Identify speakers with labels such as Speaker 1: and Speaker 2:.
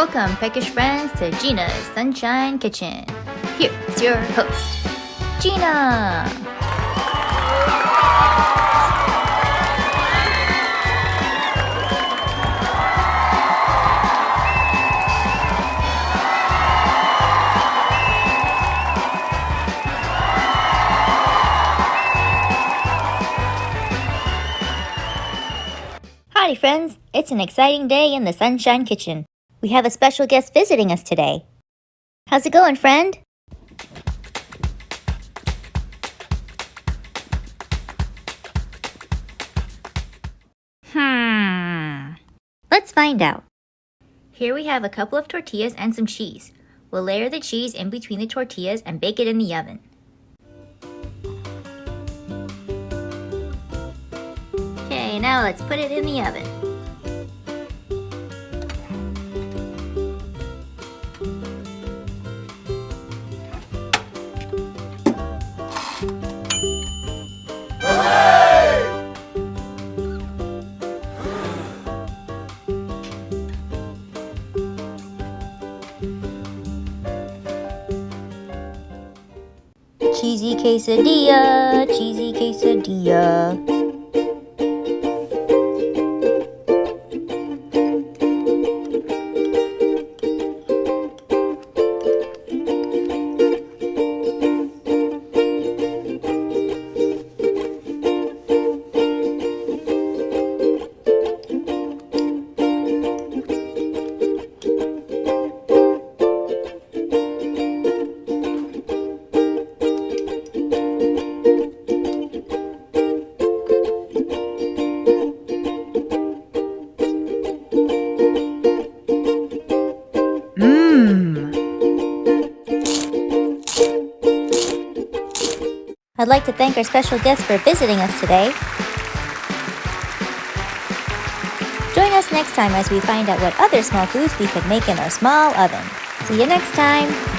Speaker 1: welcome, peckish friends, to Gina's Sunshine Kitchen. Here's your host, Gina. Howdy, friends. It's an exciting day in the Sunshine Kitchen. We have a special guest visiting us today. How's it going, friend? Let's find out. Here we have a couple of tortillas and some cheese. We'll layer the cheese in between the tortillas and bake it in the oven. Okay, now let's put it in the oven. Cheesy quesadilla, cheesy quesadilla. I'd like to thank our special guest for visiting us today. Join us next time as we find out what other small foods we could make in our small oven. See you next time!